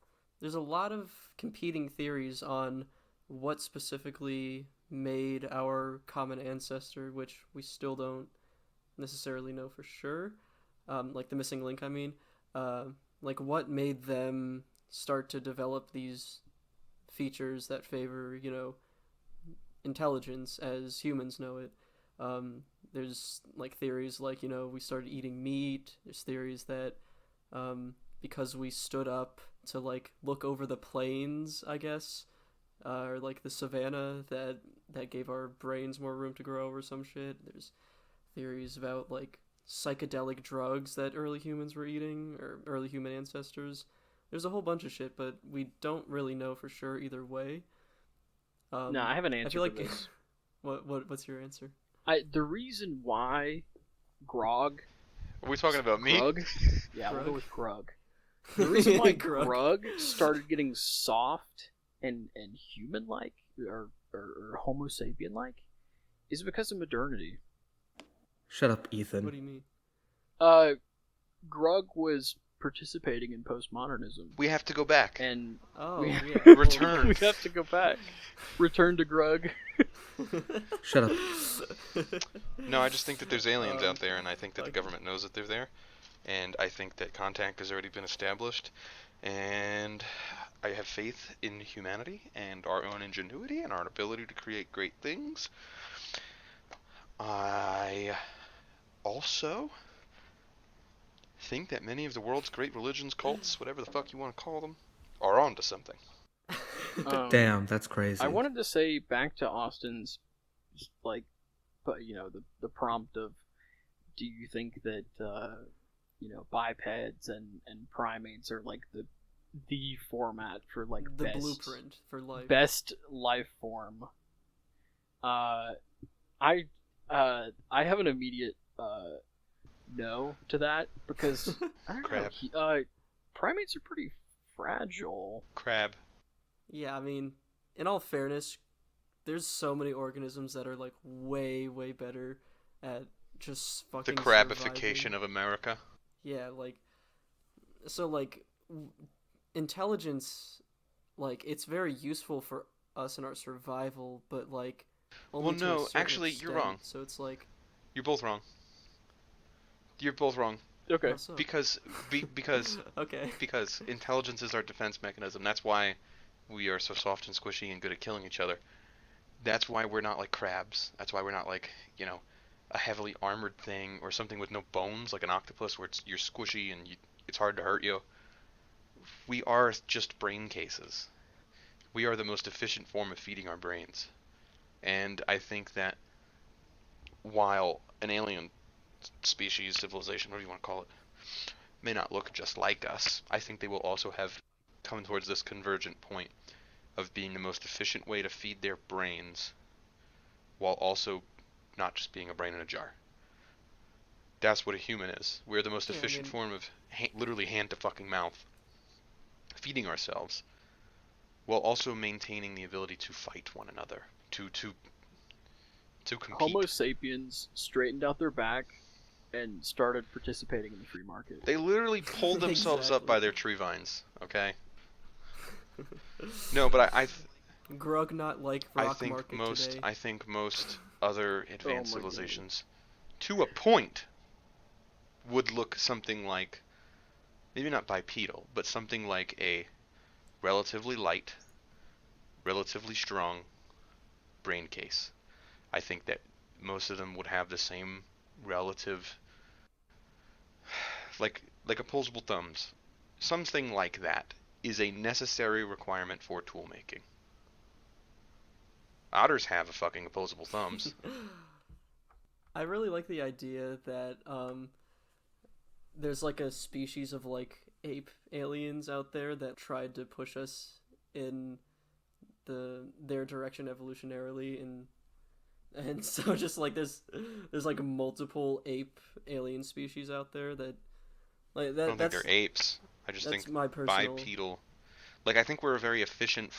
competing theories on what specifically made our common ancestor, which we still don't necessarily know for sure. Like the missing link, I mean. Like what made them start to develop these features that favor, intelligence as humans know it. There's like theories like, we started eating meat. There's theories that because we stood up to like look over the plains, I guess, or like the savannah, that gave our brains more room to grow or some shit. There's theories about like psychedelic drugs that early humans were eating, or early human ancestors. There's a whole bunch of shit, but we don't really know for sure either way. No, I have an answer. I feel like for this. what's your answer? The reason why Grog. Are we talking about me? Grug? Yeah, Grug? we'll go with Grug. The reason why Grug. Grug started getting soft and human-like, or Homo sapien-like, is because of modernity. Shut up, Ethan. What do you mean? Grug was participating in postmodernism. We have to go back. And Oh, we, yeah. Return. we have to go back. Return to Grug. Shut up. No, I just think that there's aliens out there, and I think that the government knows that they're there, and I think that contact has already been established, and I have faith in humanity and our own ingenuity and our ability to create great things. I also think that many of the world's great religions, cults, whatever the fuck you want to call them, are onto something. Damn, that's crazy. I wanted to say back to Austin's, like, but the prompt of, do you think that bipeds and primates are like the format for like the best blueprint for life. best life form? I have an immediate no to that because I don't Crab. know, primates are pretty fragile. Crab. Yeah, I mean, in all fairness, there's so many organisms that are like way, way better at just The fucking crabification surviving. of America. Yeah, like, so like, intelligence, like, it's very useful for us in our survival, but like, only Well, to a no, certain actually, you're extent. wrong. So it's like, You're both wrong. You're both wrong. Okay. how so? Because Okay. because intelligence is our defense mechanism. That's why we are so soft and squishy and good at killing each other. That's why we're not like crabs. That's why we're not like, a heavily armored thing or something with no bones like an octopus where you're squishy and it's hard to hurt you. We are just brain cases. We are the most efficient form of feeding our brains. And I think that while an alien species, civilization, whatever you want to call it, may not look just like us, I think they will also have come towards this convergent point of being the most efficient way to feed their brains while also not just being a brain in a jar. That's what a human is. We're the most Yeah, I efficient mean- form of literally hand to fucking mouth feeding ourselves while also maintaining the ability to fight one another, to compete. Homo sapiens straightened out their back and started participating in the free market. They literally pulled themselves up Exactly. by their tree vines, okay? No, but I Grug not like I rock think market most today. I think most other advanced my God. civilizations, to a point, would look something like, maybe not bipedal, but something like a relatively light, relatively strong brain case. I think that most of them would have the same relative, like opposable thumbs. Something like that is a necessary requirement for tool making. Otters have a fucking opposable thumbs. I really like the idea that there's like a species of like ape aliens out there that tried to push us in their direction evolutionarily, and so just like there's like multiple ape alien species out there that like that I don't think that's they're apes. I just that's think my personal bipedal. Like, I think we're a very efficient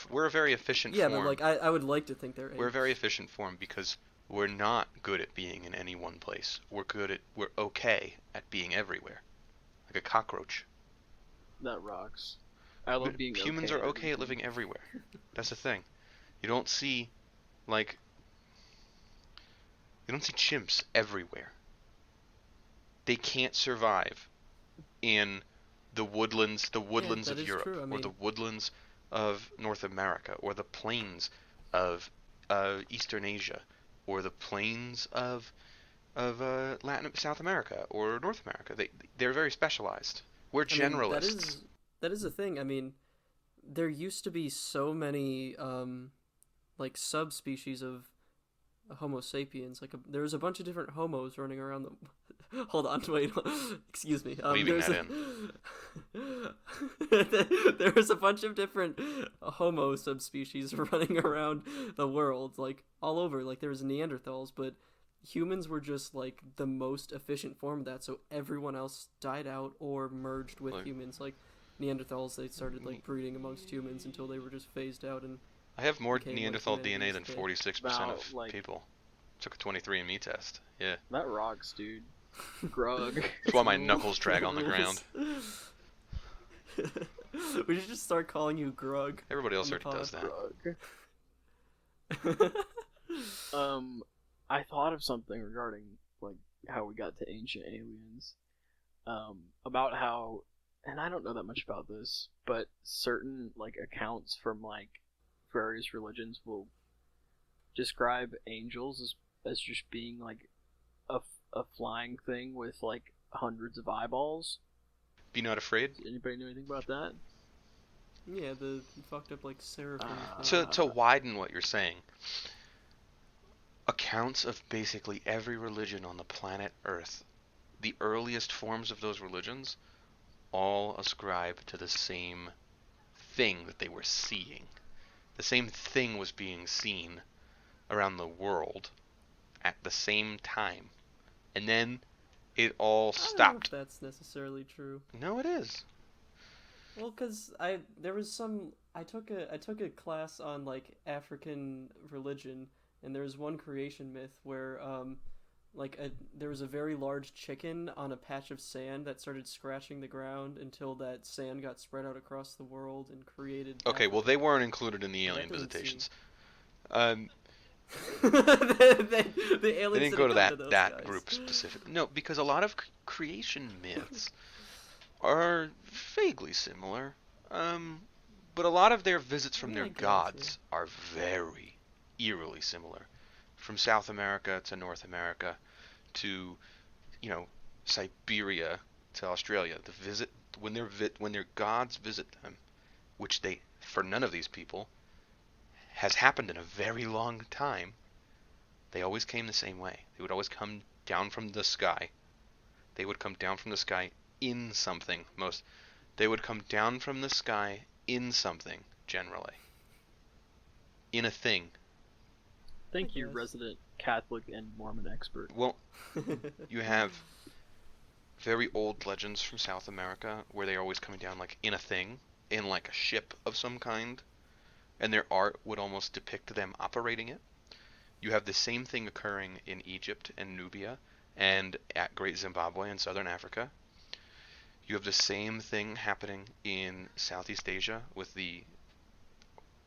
yeah, form. but like I would like to think they're apes. We're a very efficient form because we're not good at being in any one place. We're okay at being everywhere. Like a cockroach. That rocks. I love But being humans okay are okay at everything. living everywhere. That's the thing. You don't see chimps everywhere. They can't survive in the woodlands that of is Europe, true. I or mean, the woodlands of North America, or the plains of Eastern Asia, or the plains of South America or North America. They're very specialized. We're I mean, generalists. that is the thing. I mean, there used to be so many like subspecies of Homo sapiens. Like there was a bunch of different homos running around the. Hold on, wait. Excuse me. Leaving there's that there was a bunch of different Homo subspecies running around the world, like all over. Like there was Neanderthals, but humans were just like the most efficient form of that. So everyone else died out or merged with Like- humans. Like Neanderthals, they started like breeding amongst humans until they were just phased out. And I have more became, like, Neanderthal DNA humanity's than kid. 46% Wow, of like- people. Took a 23andMe test. Yeah. That rocks, dude. Grug. That's why my Rules. knuckles drag on the Rules. ground. We should just start calling you Grug. Everybody else on the already does that. I thought of something regarding like how we got to ancient aliens. About how, and I don't know that much about this, but certain like accounts from like various religions will describe angels as just being like a flying thing with like hundreds of eyeballs. Be not afraid. Does anybody know anything about that? Yeah, the fucked up like seraphim thing. To widen what you're saying, accounts of basically every religion on the planet Earth, the earliest forms of those religions, all ascribe to the same thing that they were seeing. The same thing was being seen around the world at the same time. And then it all stopped. I don't know if that's necessarily true. No, it is. Well, cause I took a class on like African religion, and there was one creation myth where there was a very large chicken on a patch of sand that started scratching the ground until that sand got spread out across the world and created. Okay, Africa. well they weren't included in the alien That doesn't visitations. the aliens They didn't go to that those that guys. group specific. No, because a lot of creation myths are vaguely similar. But a lot of their visits from their gods are very eerily similar. From South America to North America to, Siberia to Australia. The visit when their gods visit them, which they for none of these people has happened in a very long time. They always came the same way. They would always come down from the sky. They would come down from the sky in something. They would come down from the sky in something, generally. In a thing. Thank you, resident Catholic and Mormon expert. Well, you have very old legends from South America where they're always coming down like in a thing, in like a ship of some kind, and their art would almost depict them operating it. You have the same thing occurring in Egypt and Nubia and at Great Zimbabwe in southern Africa. You have the same thing happening in Southeast Asia with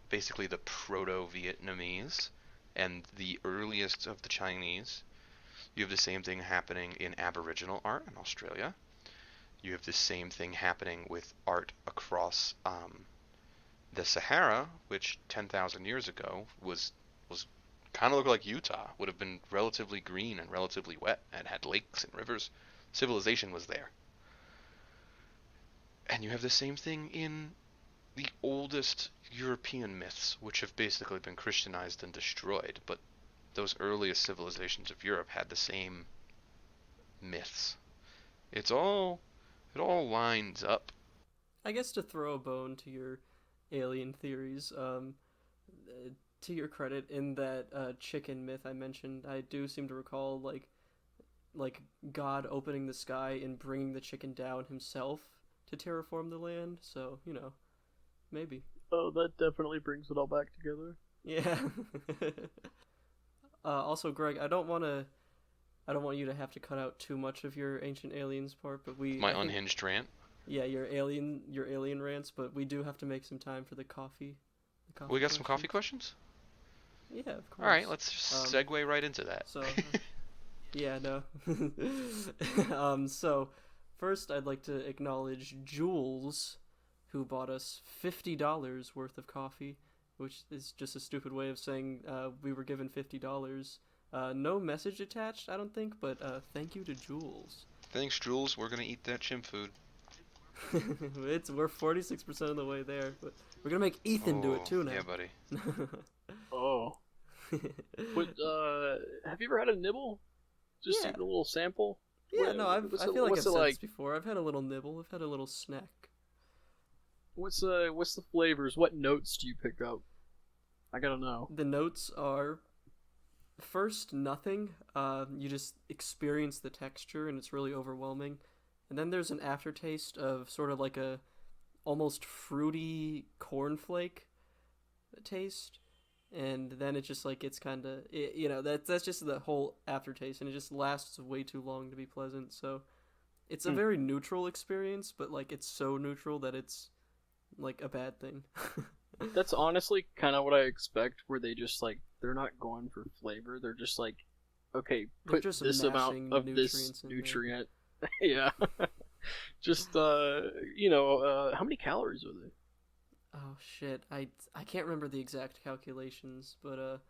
basically the proto-Vietnamese and the earliest of the Chinese. You have the same thing happening in Aboriginal art in Australia. You have the same thing happening with art across the Sahara, which 10,000 years ago was kind of looked like Utah, would have been relatively green and relatively wet and had lakes and rivers. Civilization was there. And you have the same thing in the oldest European myths, which have basically been Christianized and destroyed, but those earliest civilizations of Europe had the same myths. It all lines up. I guess to throw a bone to your alien theories, to your credit, in that chicken myth I mentioned, I do seem to recall like God opening the sky and bringing the chicken down himself to terraform the land. So maybe. Oh, that definitely brings it all back together. Yeah. Also, Greg, I don't want you to have to cut out too much of your ancient aliens part, but My unhinged rant. Yeah, your alien rants, but we do have to make some time for the coffee. We got some coffee questions? Yeah, of course. All right, let's segue right into that. So, yeah, no. So, first I'd like to acknowledge Jules, who bought us $50 worth of coffee, which is just a stupid way of saying we were given $50. No message attached, I don't think, but thank you to Jules. Thanks, Jules. We're gonna eat that chimp food. We're 46% of the way there, but we're gonna make Ethan do it too now. Yeah, buddy. Oh. But, have you ever had a nibble? Just eat a little sample? Yeah, no, I feel like I've said this before. I've had a little nibble. I've had a little snack. What's the flavors? What notes do you pick up? I gotta know. The notes are, first, nothing. You just experience the texture, and it's really overwhelming. And then there's an aftertaste of sort of like a almost fruity cornflake taste. And then it just like it's kind of that's just the whole aftertaste, and it just lasts way too long to be pleasant. So it's a very neutral experience, but like it's so neutral that it's like a bad thing. That's honestly kind of what I expect, where they just like they're not going for flavor. They're just like, okay, They're put just this amount mashing of this nutrients in there. nutrient. Yeah. Just how many calories are they? Oh shit, I can't remember the exact calculations, but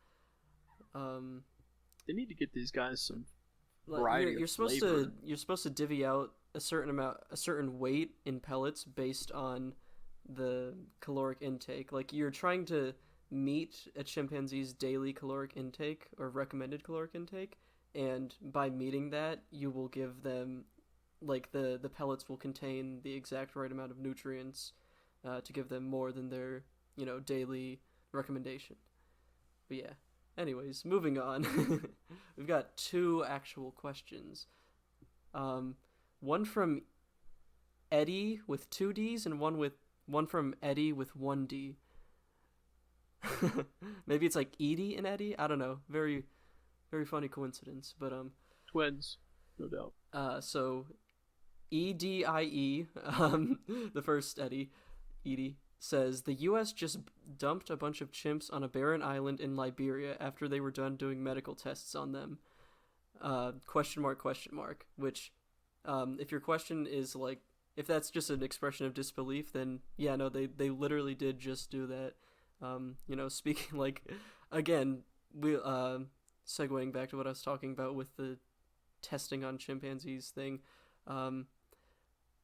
They need to get these guys some like, variety. you're supposed flavor. you're supposed to divvy out a certain weight in pellets based on the caloric intake. Like you're trying to meet a chimpanzee's daily caloric intake or recommended caloric intake, and by meeting that, you will give them like the pellets will contain the exact right amount of nutrients to give them more than their daily recommendation. But yeah. Anyways, moving on. We've got 2 actual questions. One from Eddie with 2 D's and one from Eddie with 1 D. Maybe it's like Edie and Eddie. I don't know. Very, very funny coincidence. But Twins, no doubt. So EDIE, the first Edie says the U.S. just dumped a bunch of chimps on a barren island in Liberia after they were done doing medical tests on them. Question mark. Which, if your question is like, if that's just an expression of disbelief, then yeah, no, they literally did just do that. Speaking like, again, we segueing back to what I was talking about with the testing on chimpanzees thing.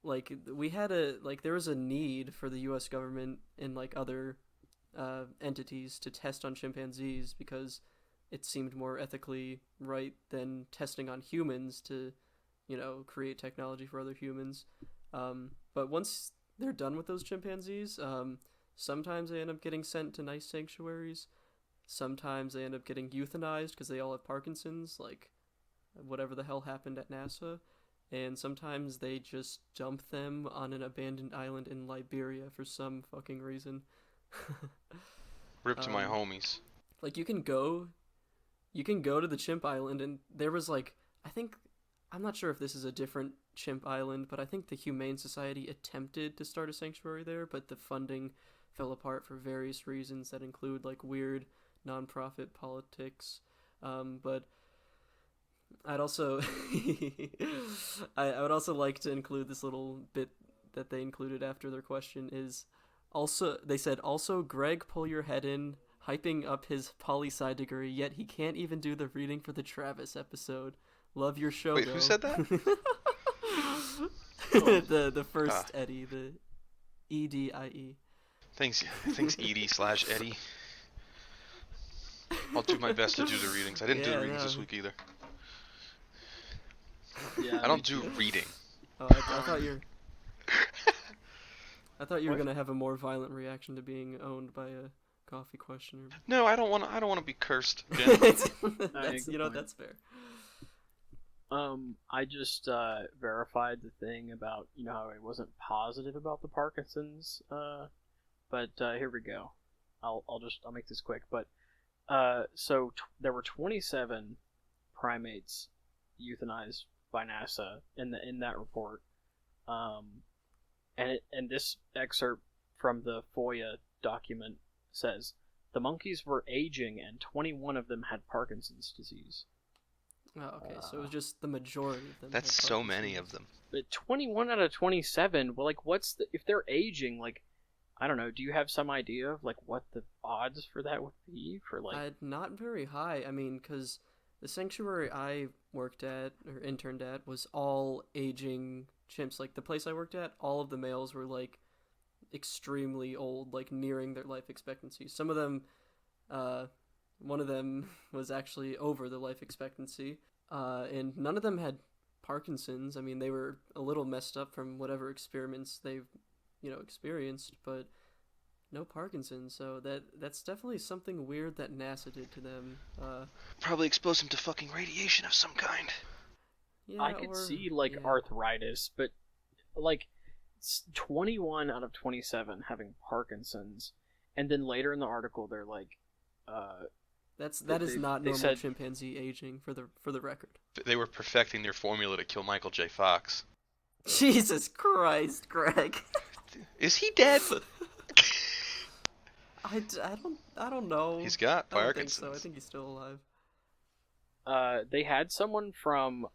Like we had there was a need for the U.S. government and like other entities to test on chimpanzees because it seemed more ethically right than testing on humans to create technology for other humans. But once they're done with those chimpanzees, sometimes they end up getting sent to nice sanctuaries. Sometimes they end up getting euthanized because they all have Parkinson's, like whatever the hell happened at NASA. And sometimes they just dump them on an abandoned island in Liberia for some fucking reason. Rip to my homies. Like you can go to the chimp island, and there was like, I'm not sure if this is a different chimp island, but I think the Humane Society attempted to start a sanctuary there, but the funding fell apart for various reasons that include like weird nonprofit politics. But I'd also I would also like to include this little bit that they included after their question is also they said also Greg pull your head in hyping up his poli-sci degree, yet he can't even do the reading for the Travis episode. Love your show. Wait, though. who said that? the first Eddie, the EDIE. Thanks Edie/Eddie. I'll do my best to do the readings. I didn't do the readings this week either. Yeah, I don't do reading. Oh, I thought you were gonna have a more violent reaction to being owned by a coffee questioner. No, I don't want to be cursed. Jen. That's fair. I just verified the thing about how I wasn't positive about the Parkinson's. But here we go. I'll make this quick. But so there were 27 primates euthanized by NASA in that report. And this excerpt from the FOIA document says the monkeys were aging and 21 of them had Parkinson's disease. Oh, okay. So it was just the majority of them. That's so many of them. But 21 out of 27. Well, like, if they're aging? Like, I don't know. Do you have some idea of like what the odds for that would be? For like, not very high. I mean, because the sanctuary I worked at or interned at was all aging chimps. Like the place I worked at, all of the males were like extremely old, like nearing their life expectancy. Some of them, one of them was actually over the life expectancy, and none of them had Parkinson's. I mean, they were a little messed up from whatever experiments they've, experienced, but no Parkinson's. So that's definitely something weird that NASA did to them. Probably exposed them to fucking radiation of some kind. Yeah, I could see like arthritis, but like 21 out of 27 having Parkinson's, and then later in the article they're like, that is not normal chimpanzee aging for the record. They were perfecting their formula to kill Michael J. Fox. Jesus Christ, Greg. Is he dead? I don't know. He's got I don't think so. Parkinson's. I think he's still alive. They had someone from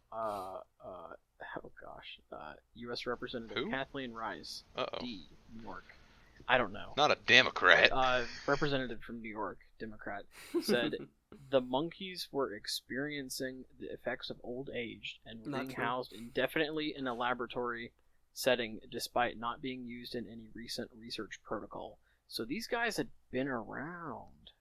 U.S. Representative Who? Kathleen Rice, Uh-oh. D, New York. I don't know. Not a Democrat. Representative from New York, Democrat, said the monkeys were experiencing the effects of old age and were Not being true. housed indefinitely in a laboratory setting despite not being used in any recent research protocol. So these guys had been around.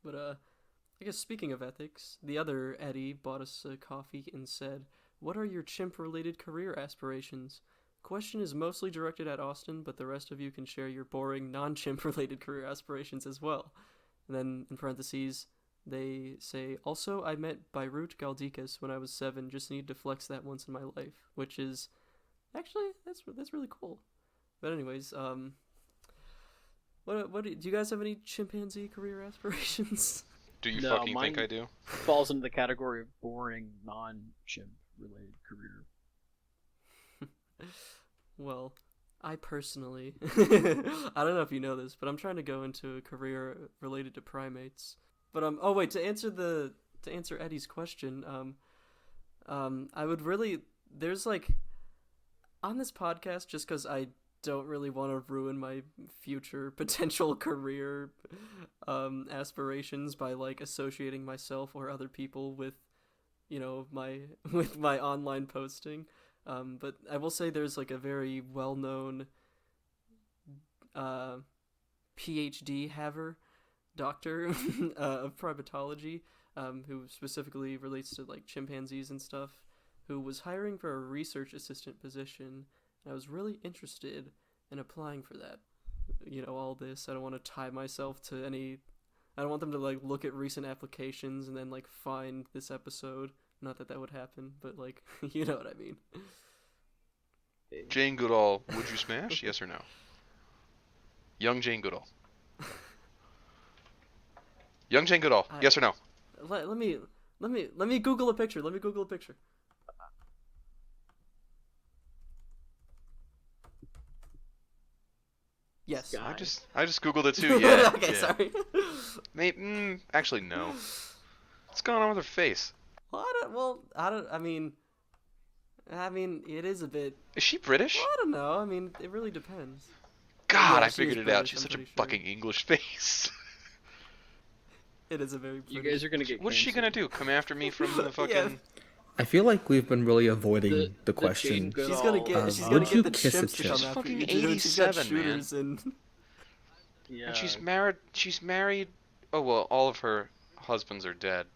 But I guess speaking of ethics, the other Eddie bought us a coffee and said, "What are your chimp-related career aspirations?" Question is mostly directed at Austin, but the rest of you can share your boring, non-chimp-related career aspirations as well. And then, in parentheses, they say, "Also, I met Beirut Galdikas when I was 7, just need to flex that once in my life," which is, actually, that's really cool. But anyways, do you guys have any chimpanzee career aspirations? Do you No, fucking think mine- I do? Falls into the category of boring, non-chimp related career. Well, I personally, I don't know if you know this, but I'm trying to go into a career related to primates. But oh wait, to answer Eddie's question, I would really, there's like, on this podcast, just because I don't really want to ruin my future potential career aspirations by like associating myself or other people with, with my online posting. But I will say there's like a very well-known PhD haver, doctor of primatology, who specifically relates to like chimpanzees and stuff, who was hiring for a research assistant position. And I was really interested in applying for that. All this. I don't want to tie myself to any. I don't want them to like look at recent applications and then like find this episode. Not that would happen, but like, you know what I mean. Jane Goodall, would you smash? Yes or no? Young Jane Goodall. Young Jane Goodall, yes or no? Let me Google a picture. Yes. Guy. I just googled it too. Yeah. Okay, yeah. sorry. Actually no. What's going on with her face? I mean, it is a bit. Is she British? Well, I don't know. I mean, it really depends. God, Yeah, I she is figured it out. British, She's I'm such a pretty sure. fucking English face. It is a very. You British- guys are gonna get. What is she gonna do? Come after me from the fucking? Yeah. I feel like we've been really avoiding the The question. Jane Goodall- She's gonna get. She's would gonna you get the kiss a chimps to chimp? come She's after fucking you, dude. She's got 87, man. shooters and. Yeah. And she's married. She's married. Oh well, all of her husbands are dead.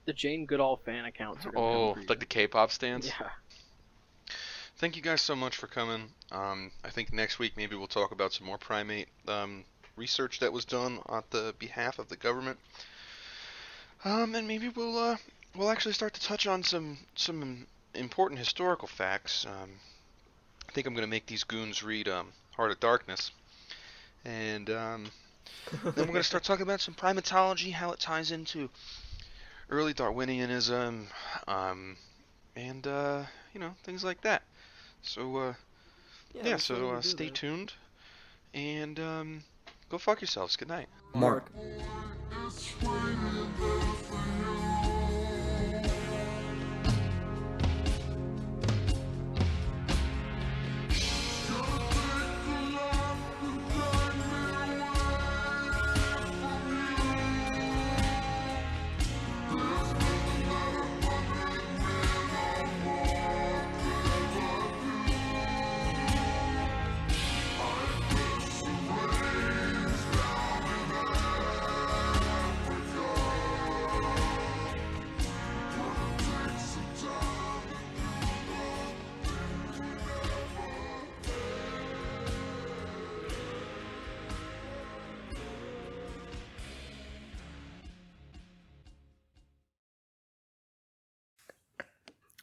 The Jane Goodall fan accounts are gonna come Oh, for you. like the K-pop stands. Yeah. Thank you guys so much for coming. I think next week maybe we'll talk about some more primate research that was done on the behalf of the government. And maybe we'll actually start to touch on some important historical facts. I think I'm gonna make these goons read Heart of Darkness, and then we're gonna start talking about some primatology, how it ties into early Darwinianism, and things like that. So Yeah. let's totally do stay that. tuned, and go fuck yourselves. Good night. Mark.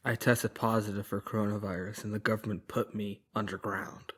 I tested positive for coronavirus and the government put me underground.